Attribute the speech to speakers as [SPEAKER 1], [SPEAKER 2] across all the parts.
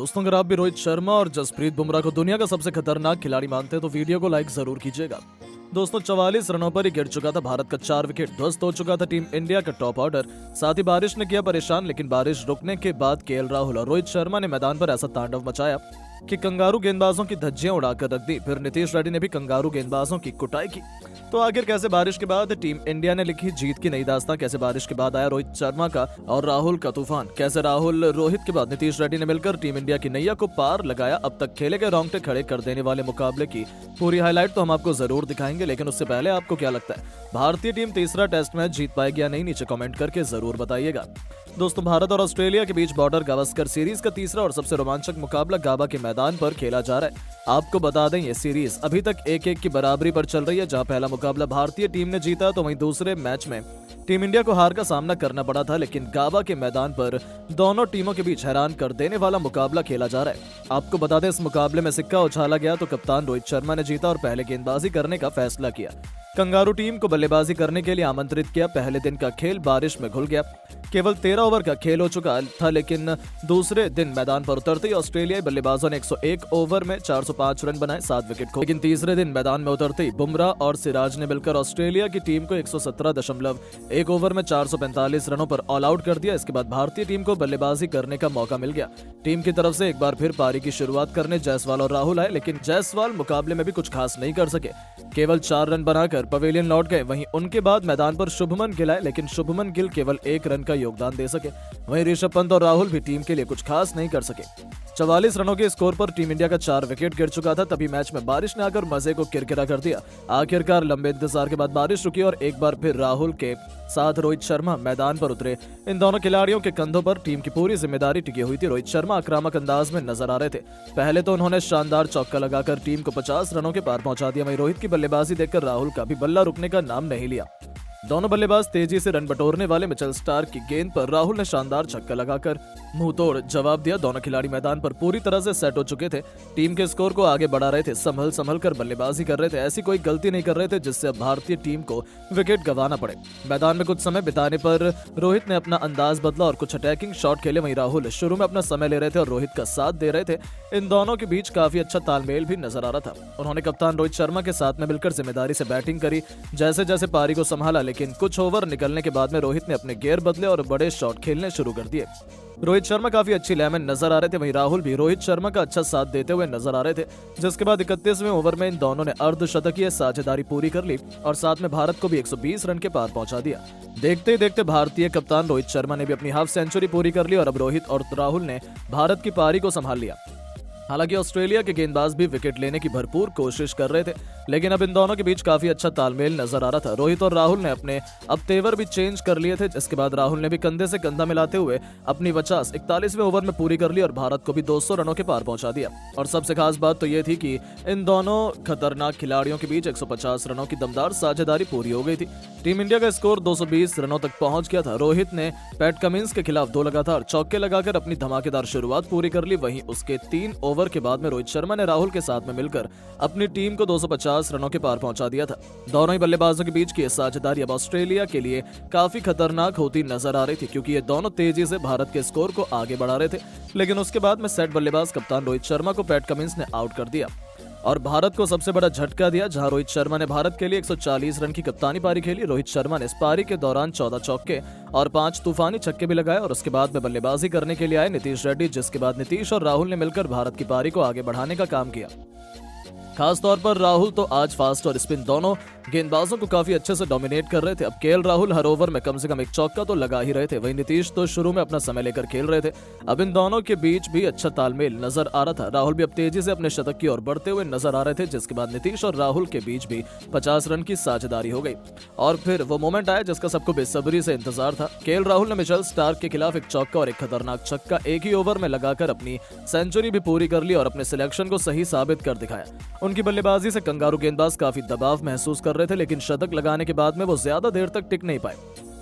[SPEAKER 1] दोस्तों, अगर आप भी रोहित शर्मा और जसप्रीत बुमराह को दुनिया का सबसे खतरनाक खिलाड़ी मानते हैं तो वीडियो को लाइक जरूर कीजिएगा। दोस्तों, 44 रनों पर ही गिर चुका था भारत का 4 विकेट, ध्वस्त हो चुका था टीम इंडिया का टॉप ऑर्डर। साथ ही बारिश ने किया परेशान, लेकिन बारिश रुकने के बाद केएल राहुल और रोहित शर्मा ने मैदान पर ऐसा तांडव मचाया कि कंगारू गेंदबाजों की धज्जियां उड़ाकर रख दी। फिर नीतीश रेड्डी ने भी कंगारू गेंदबाजों की कुटाई की। तो आखिर कैसे बारिश के बाद टीम इंडिया ने लिखी जीत की नई दास्तां, कैसे बारिश के बाद आया रोहित शर्मा का और राहुल का तूफान, कैसे राहुल रोहित के बाद नीतीश रेड्डी ने मिलकर टीम इंडिया की नैया को पार लगाया। अब तक खेले गए रोंगटे खड़े कर देने वाले मुकाबले की पूरी हाईलाइट तो हम आपको जरूर दिखाएंगे, लेकिन उससे पहले आपको क्या लगता है, भारतीय टीम तीसरा टेस्ट मैच जीत पाएगी या नहीं? नीचे कमेंट करके जरूर बताइएगा। दोस्तों, भारत और ऑस्ट्रेलिया के बीच बॉर्डर गावस्कर सीरीज का तीसरा और सबसे रोमांचक मुकाबला गाबा के मैदान पर खेला जा रहा है। आपको बता दें, ये सीरीज अभी तक 1-1 की बराबरी पर चल रही है। जहां पहला मुकाबला भारतीय टीम ने जीता तो वहीं दूसरे मैच में टीम इंडिया को हार का सामना करना पड़ा था। लेकिन गाबा के मैदान पर दोनों टीमों के बीच हैरान कर देने वाला मुकाबला खेला जा रहा है। आपको बता दें, इस मुकाबले में सिक्का उछाला गया तो कप्तान रोहित शर्मा ने जीता और पहले गेंदबाजी करने का फैसला किया। कंगारू टीम को बल्लेबाजी करने के लिए आमंत्रित किया। पहले दिन का खेल बारिश में घुल गया। केवल 13 ओवर का खेल हो चुका था, लेकिन दूसरे दिन मैदान पर उतरते ही ऑस्ट्रेलियाई बल्लेबाजों ने 101 ओवर में 405 रन बनाए, 7 विकेट खो। लेकिन तीसरे दिन मैदान में उतरते ही बुमराह और सिराज ने मिलकर ऑस्ट्रेलिया की टीम को 117.1 ओवर में 445 रनों पर ऑल आउट कर दिया। इसके बाद भारतीय टीम को बल्लेबाजी करने का मौका मिल गया। टीम की तरफ से एक बार फिर पारी की शुरुआत करने जायसवाल और राहुल आए, लेकिन जायसवाल मुकाबले में भी कुछ खास नहीं कर सके, केवल 4 रन बनाकर पवेलियन लौट गए। वहीं उनके बाद मैदान पर शुभमन गिल आए, लेकिन शुभमन गिल केवल 1 रन का योगदान दे सके। वहीं ऋषभ पंत और राहुल भी टीम के लिए कुछ खास नहीं कर सके। 44 रनों के स्कोर पर टीम इंडिया का 4 विकेट गिर चुका था। तभी मैच में बारिश ने आकर मजे को किरकिरा कर दिया। आखिरकार लंबे इंतजार के बाद बारिश रुकी और एक बार फिर राहुल के साथ रोहित शर्मा मैदान पर उतरे। इन दोनों खिलाड़ियों के कंधों पर टीम की पूरी जिम्मेदारी टिकी हुई थी। रोहित शर्मा आक्रामक अंदाज में नजर आ रहे थे। पहले तो उन्होंने शानदार चौका लगाकर टीम को 50 रनों के पार पहुंचा दिया। वहीं रोहित की बल्लेबाजी देखकर राहुल का भी बल्ला रुकने का नाम नहीं लिया। दोनों बल्लेबाज तेजी से रन बटोरने वाले मिचेल स्टार्क की गेंद पर राहुल ने शानदार छक्का लगाकर मुंहतोड़ जवाब दिया। दोनों खिलाड़ी मैदान पर पूरी तरह से सेट हो चुके थे। टीम के स्कोर को आगे बढ़ा रहे थे, संभल कर बल्लेबाजी कर रहे थे। ऐसी कोई गलती नहीं कर रहे थे जिससे अब भारतीय टीम को विकेट गंवाना पड़े। मैदान में कुछ समय बिताने पर रोहित ने अपना अंदाज बदला और कुछ अटैकिंग शॉट खेले। वहीं राहुल शुरू में अपना समय ले रहे थे और रोहित का साथ दे रहे थे। इन दोनों के बीच काफी अच्छा तालमेल भी नजर आ रहा था। उन्होंने कप्तान रोहित शर्मा के साथ में मिलकर जिम्मेदारी से बैटिंग करी, जैसे जैसे पारी को संभाला। लेकिन कुछ ओवर निकलने के बाद में रोहित ने अपने गियर बदले और बड़े शॉट खेलने शुरू कर दिए। रोहित शर्मा काफी अच्छी लय में नजर आ रहे थे। वहीं राहुल भी रोहित शर्मा का अच्छा साथ देते हुए नजर आ रहे थे। जिसके बाद 31वें ओवर में इन दोनों ने अर्धशतकीय साझेदारी पूरी कर ली और साथ में भारत को भी 120 रन के पार पहुंचा दिया। देखते ही देखते भारतीय कप्तान रोहित शर्मा ने भी अपनी हाफ सेंचुरी पूरी कर ली और अब रोहित और राहुल ने भारत की पारी को संभाल लिया। हालांकि ऑस्ट्रेलिया के गेंदबाज भी विकेट लेने की भरपूर कोशिश कर रहे थे, लेकिन अब इन दोनों के बीच काफी अच्छा तालमेल नजर आ रहा था। रोहित और राहुल ने अपने अब तेवर भी चेंज कर लिए थे। इसके बाद राहुल ने भी कंधे से कंधा मिलाते हुए अपनी 41वें ओवर में पूरी कर ली और भारत को भी 200 रनों के पार पहुंचा दिया। और सबसे खास बात तो यह थी कि इन दोनों खतरनाक खिलाड़ियों के बीच 150 रनों की दमदार साझेदारी पूरी हो गई थी। टीम इंडिया का स्कोर 220 रनों तक पहुंच गया था। रोहित ने पैट कमिंस के खिलाफ 2 लगातार चौके लगाकर अपनी धमाकेदार शुरुआत पूरी कर ली। वहीं उसके 3 ओवर के बाद में रोहित शर्मा ने राहुल के साथ में मिलकर अपनी टीम को 250 रनों के पार पहुंचा दिया था। दोनों ही बल्लेबाजों के बीच की साझेदारी अब ऑस्ट्रेलिया के लिए काफी खतरनाक होती नजर आ रही थी, क्योंकि ये दोनों तेजी से भारत के स्कोर को आगे बढ़ा रहे थे। लेकिन उसके बाद में सेट बल्लेबाज कप्तान रोहित शर्मा को पैट कमिंस ने आउट कर दिया और भारत को सबसे बड़ा झटका दिया। जहां रोहित शर्मा ने भारत के लिए 140 रन की कप्तानी पारी खेली। रोहित शर्मा ने इस पारी के दौरान 14 चौके और 5 तूफानी छक्के भी लगाए और उसके बाद में बल्लेबाजी करने के लिए आए नीतीश रेड्डी, जिसके बाद नीतीश और राहुल ने मिलकर भारत की पारी को आगे बढ़ाने का काम किया। खास तौर पर राहुल तो आज फास्ट और स्पिन दोनों गेंदबाजों को काफी अच्छे से डोमिनेट कर रहे थे। अब केएल राहुल हर ओवर में कम से कम 1 चौका तो लगा ही रहे थे। वहीं नीतीश तो शुरू में अपना समय लेकर खेल रहे थे। अब इन दोनों के बीच भी अच्छा तालमेल नजर आ रहा था। राहुल भी अब तेजी से अपने शतक की ओर बढ़ते हुए नजर आ रहे थे, जिसके बाद नीतीश और राहुल के बीच भी 50 रन की साझेदारी हो गई। और फिर वो मोमेंट आया जिसका सबको बेसब्री से इंतजार था। केएल राहुल ने मिचेल स्टार्क के खिलाफ 1 चौका और 1 खतरनाक छक्का एक ही ओवर में लगाकर अपनी सेंचुरी भी पूरी कर ली और अपने सिलेक्शन को सही साबित कर दिखाया। उनकी बल्लेबाजी से कंगारू गेंदबाज काफी दबाव महसूस कर रहे थे, लेकिन शतक लगाने के बाद में वो ज्यादा देर तक टिक नहीं पाए।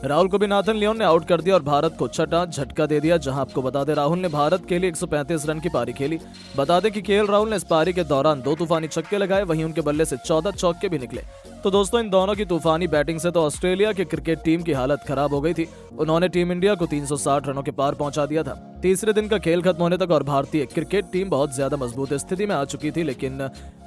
[SPEAKER 1] राहुल को भी नाथन लियोन ने आउट कर दिया और भारत को छठा झटका दे दिया। जहां आपको बता दें, राहुल ने भारत के लिए 135 रन की पारी खेली। बता दें कि केएल राहुल ने इस पारी के दौरान 2 तूफानी छक्के लगाए, वहीं उनके बल्ले से 14 चौके भी निकले। तो दोस्तों, इन दोनों की तूफानी बैटिंग से तो ऑस्ट्रेलिया की क्रिकेट टीम की हालत खराब हो गई थी। उन्होंने टीम इंडिया को 360 रनों के पार पहुंचा दिया था। तीसरे दिन का खेल खत्म होने तक और भारतीय क्रिकेट टीम बहुत ज्यादा मजबूत स्थिति में आ चुकी थी। लेकिन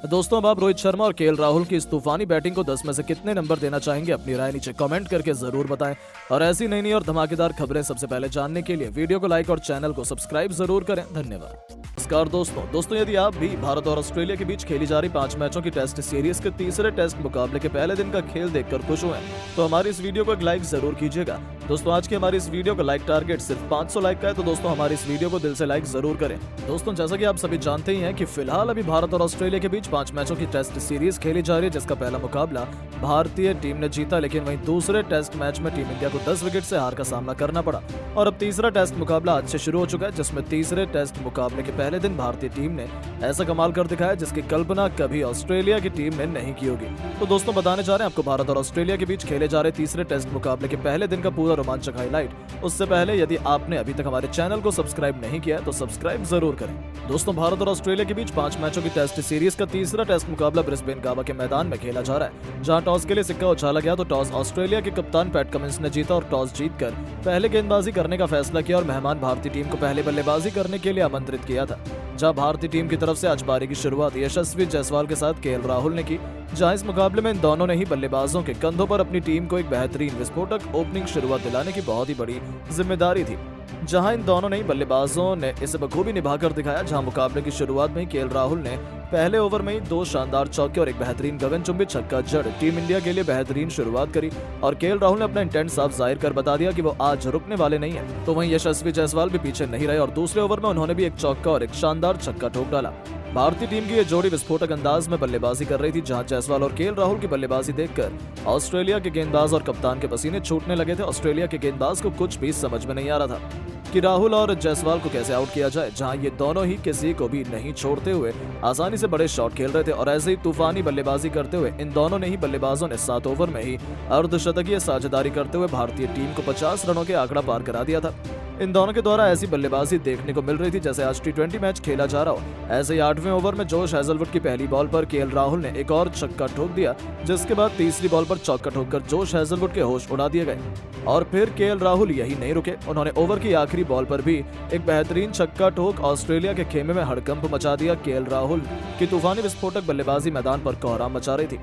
[SPEAKER 1] दोस्तों, अब आप रोहित शर्मा और केएल राहुल की इस तूफानी बैटिंग को 10 में से कितने नंबर देना चाहेंगे? अपनी राय नीचे कमेंट करके जरूर बताएं। और ऐसी नई और धमाकेदार खबरें सबसे पहले जानने के लिए वीडियो को लाइक और चैनल को सब्सक्राइब जरूर करें। धन्यवाद। नमस्कार दोस्तों, यदि आप भी भारत और ऑस्ट्रेलिया के बीच खेली जा रही 5 मैचों की टेस्ट सीरीज के तीसरे टेस्ट मुकाबले के पहले दिन का खेल देखकर खुश हुए तो हमारी इस वीडियो को एक लाइक जरूर कीजिएगा। दोस्तों, आज की हमारी इस वीडियो का लाइक टारगेट सिर्फ 500 लाइक का है, तो दोस्तों हमारी इस वीडियो को दिल से लाइक जरूर करें। दोस्तों, जैसा कि आप सभी जानते ही हैं कि फिलहाल अभी भारत और ऑस्ट्रेलिया के बीच 5 मैचों की टेस्ट सीरीज खेली जा रही है, जिसका पहला मुकाबला भारतीय टीम ने जीता। लेकिन वहीं दूसरे टेस्ट मैच में टीम इंडिया को 10 विकेट से हार का सामना करना पड़ा। और अब तीसरा टेस्ट मुकाबला आज से शुरू हो चुका है, जिसमें तीसरे टेस्ट मुकाबले के पहले दिन भारतीय टीम ने ऐसा कमाल कर दिखाया जिसकी कल्पना कभी ऑस्ट्रेलिया की टीम ने नहीं की होगी। तो दोस्तों, बताने जा रहे हैं आपको भारत और ऑस्ट्रेलिया के बीच खेले जा रहे तीसरे टेस्ट मुकाबले के पहले दिन का पूरा रोमांचक हाईलाइट। उससे पहले यदि आपने अभी तक हमारे चैनल को सब्सक्राइब नहीं किया है तो सब्सक्राइब जरूर करें। दोस्तों, भारत और ऑस्ट्रेलिया के बीच 5 मैचों की टेस्ट सीरीज का तीसरा टेस्ट मुकाबला ब्रिस्बेन गावा के मैदान में खेला जा रहा है, जहां टॉस के लिए सिक्का उछाला गया तो टॉस ऑस्ट्रेलिया के कप्तान पैट कमिंस ने जीता और टॉस जीतकर पहले गेंदबाजी करने का फैसला किया और मेहमान भारतीय टीम को पहले बल्लेबाजी करने के लिए आमंत्रित किया था। जहां भारतीय टीम की तरफ से आज पारी की शुरुआत यशस्वी जायसवाल के साथ केएल राहुल ने की, जहां इस मुकाबले में इन दोनों ने ही बल्लेबाजों के कंधों पर अपनी टीम को एक बेहतरीन विस्फोटक ओपनिंग शुरुआत दिलाने की बहुत ही बड़ी जिम्मेदारी थी। जहां इन दोनों ने बल्लेबाजों ने इसे बखूबी निभाकर दिखाया। जहां मुकाबले की शुरुआत में केएल राहुल ने पहले ओवर में ही 2 शानदार चौके और एक बेहतरीन गगनचुंबी छक्का जड़ टीम इंडिया के लिए बेहतरीन शुरुआत करी और केएल राहुल ने अपना इंटेंट साफ जाहिर कर बता दिया कि वो आज रुकने वाले नहीं है। तो वहीं यशस्वी जायसवाल भी पीछे नहीं रहे और दूसरे ओवर में उन्होंने भी एक चौका और एक शानदार छक्का ठोक डाला। भारतीय टीम की ये जोड़ी विस्फोटक अंदाज में बल्लेबाजी कर रही थी, जहां जायसवाल और केएल राहुल की बल्लेबाजी देखकर ऑस्ट्रेलिया के गेंदबाज और कप्तान के पसीने छूटने लगे थे। ऑस्ट्रेलिया के गेंदबाज को कुछ भी समझ में नहीं आ रहा था कि राहुल और जायसवाल को कैसे आउट किया जाए, जहां ये दोनों ही किसी को भी नहीं छोड़ते हुए आसानी से बड़े शॉट खेल रहे थे। और ऐसे ही तूफानी बल्लेबाजी करते हुए इन दोनों ने ही बल्लेबाजों ने 7 ओवर में ही अर्धशतकीय साझेदारी करते हुए भारतीय टीम को 50 रनों के आंकड़ा पार करा दिया था। इन दोनों के द्वारा ऐसी बल्लेबाजी देखने को मिल रही थी जैसे आज T20 मैच खेला जा रहा हो। ऐसे ही 8वें ओवर में जोश हेजलवुड की पहली बॉल पर केएल राहुल ने एक और छक्का ठोक दिया, जिसके बाद तीसरी बॉल पर चौका ठोककर जोश हेजलवुड के होश उड़ा दिए गए। और फिर केएल राहुल यही नहीं रुके, उन्होंने ओवर की आखिरी बॉल पर भी एक बेहतरीन छक्का ठोक ऑस्ट्रेलिया के खेमे में हड़कंप मचा दिया। केएल राहुल की तूफानी विस्फोटक बल्लेबाजी मैदान पर कोहराम मचा रही थी।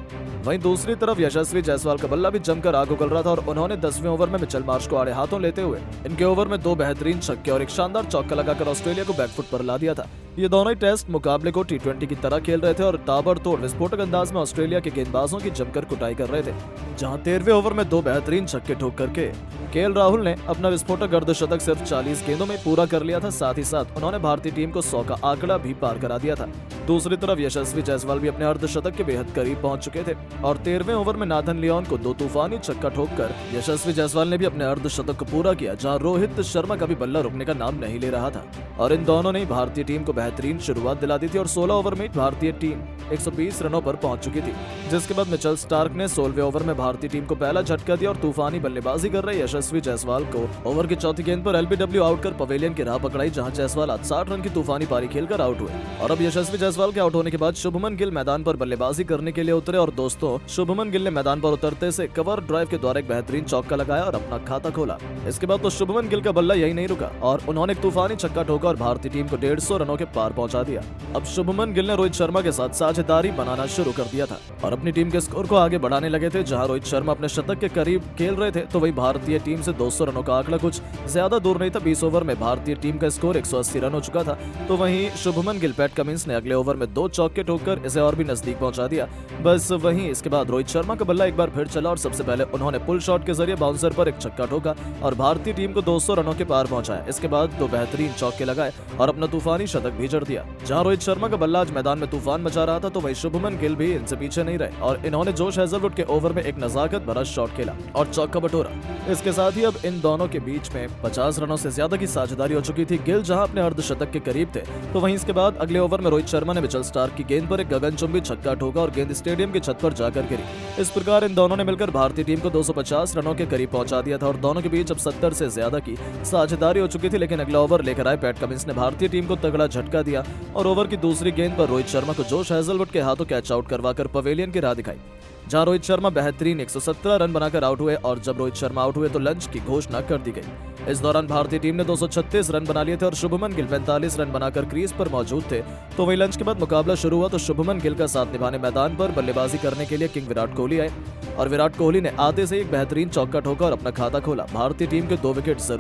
[SPEAKER 1] वहीं दूसरी तरफ यशस्वी जायसवाल का बल्ला भी जमकर आग उगल रहा था और उन्होंने 10वें ओवर में मिचेल मार्श को आड़े हाथों लेते हुए इनके ओवर में 2 बेहतरीन छक्के और एक शानदार चौका लगाकर ऑस्ट्रेलिया को बैकफुट पर ला दिया था। ये दोनों ही टेस्ट मुकाबले को T20 की तरह खेल रहे थे और ताबड़तोड़ विस्फोटक अंदाज में ऑस्ट्रेलिया के गेंदबाजों की जमकर कुटाई कर रहे थे। जहां 13वें ओवर में 2 बेहतरीन छक्के ठोक करके केएल राहुल ने अपना विस्फोटक अर्धशतक सिर्फ 40 गेंदों में पूरा कर लिया था। साथ ही साथ उन्होंने भारतीय टीम को 100 का आंकड़ा भी पार करा दिया था। दूसरी तरफ यशस्वी जायसवाल भी अपने अर्धशतक के बेहद करीब पहुंच चुके थे और 13वें ओवर में नाथन लियोन को 2 तूफानी छक्का ठोककर यशस्वी जायसवाल ने भी अपने अर्धशतक को पूरा किया, जहां रोहित शर्मा का भी बल्ला रुकने का नाम नहीं ले रहा था। और इन दोनों ने भारतीय टीम को बेहतरीन शुरुआत दिला दी थी और 16 ओवर में भारतीय टीम 120 रनों पर पहुंच चुकी थी, जिसके बाद मिचेल स्टार्क ने 16वें ओवर में भारतीय टीम को पहला झटका दिया और तूफानी बल्लेबाजी कर रहे यशस्वी जायसवाल को ओवर की चौथी गेंद पर LBW आउट कर पवेलियन की राह पकड़ाई, जहां जायसवाल आज 60 रन की तूफानी पारी खेलकर आउट हुए। और अब यशस्वी जायसवाल के आउट होने के बाद शुभमन गिल मैदान पर बल्लेबाजी करने के लिए उतरे और दोस्तों, शुभमन गिल ने मैदान पर उतरते से कवर ड्राइव के द्वारा एक बेहतरीन चौका लगाया और अपना खाता खोला। इसके बाद तो शुभमन गिल का बल्ला यही नहीं रुका और उन्होंने एक तूफानी छक्का ठोका और भारतीय टीम को 150 रनों के पार पहुंचा दिया। अब शुभमन गिल ने रोहित शर्मा के साथ साझेदारी बनाना शुरू कर दिया था और अपनी टीम के स्कोर को आगे बढ़ाने लगे थे। जहां रोहित शर्मा अपने शतक के करीब खेल रहे थे तो वही भारतीय टीम से 200 रनों का आंकड़ा कुछ ज्यादा दूर नहीं था। 20 ओवर में भारतीय टीम का स्कोर 180 रन हो चुका था। तो वहीं शुभमन गिल पैट कमिंस ने अगले ओवर में 2 चौके ठोककर इसे और भी नजदीक पहुंचा दिया। बस वहीं इसके बाद रोहित शर्मा का बल्ला एक बार फिर चला और सबसे पहले उन्होंने पुल शॉट के जरिए बाउंसर पर एक छक्का ठोका और भारतीय टीम को 200 रनों के पार पहुंचाया। इसके बाद 2 बेहतरीन चौके लगाए और अपना तूफानी शतक भी जड़ दिया। जहां रोहित शर्मा का बल्ला आज मैदान में तूफान मचा रहा था तो वहीं शुभमन गिल भी इनसे पीछे नहीं रहे और इन्होंने जोश हेजलवुड के ओवर में एक नजाकत भरा शॉट खेला और चौका बटोरा। इसके साथ ही अब इन दोनों के बीच में 50 रनों से ज्यादा की साझेदारी हो चुकी थी। गिल जहां अपने अर्धशतक के करीब थे तो वहीं इसके बाद अगले ओवर में रोहित शर्मा ने मिचेल स्टार्क की गेंद पर एक गगनचुंबी छक्का ठोका और गेंद स्टेडियम की छत पर जाकर गिरी। इस प्रकार इन दोनों ने मिलकर भारतीय टीम को 250 रनों के करीब पहुंचा दिया था और दोनों के बीच अब 70 से ज्यादा की साझेदारी हो चुकी थी। लेकिन अगला ओवर लेकर आए पैट कमिंस ने भारतीय टीम को तगड़ा झटका दिया और ओवर की दूसरी गेंद पर रोहित शर्मा को जोश हेजलवुड के हाथों कैच आउट करवाकर पवेलियन की राह दिखाई। जहां रोहित शर्मा बेहतरीन 117 रन बनाकर आउट हुए और जब रोहित शर्मा आउट हुए तो लंच की घोषणा कर दी गई। इस दौरान भारतीय टीम ने 236 रन बना लिए थे और शुभमन गिल 45 रन बनाकर क्रीज पर मौजूद थे। तो वही लंच के बाद मुकाबला शुरू हुआ तो शुभमन गिल का साथ निभाने मैदान पर बल्लेबाजी करने के लिए किंग विराट कोहली आए और विराट कोहली ने आते से एक बेहतरीन चौका ठोका और अपना खाता खोला। भारतीय टीम के 2 विकेट जरूर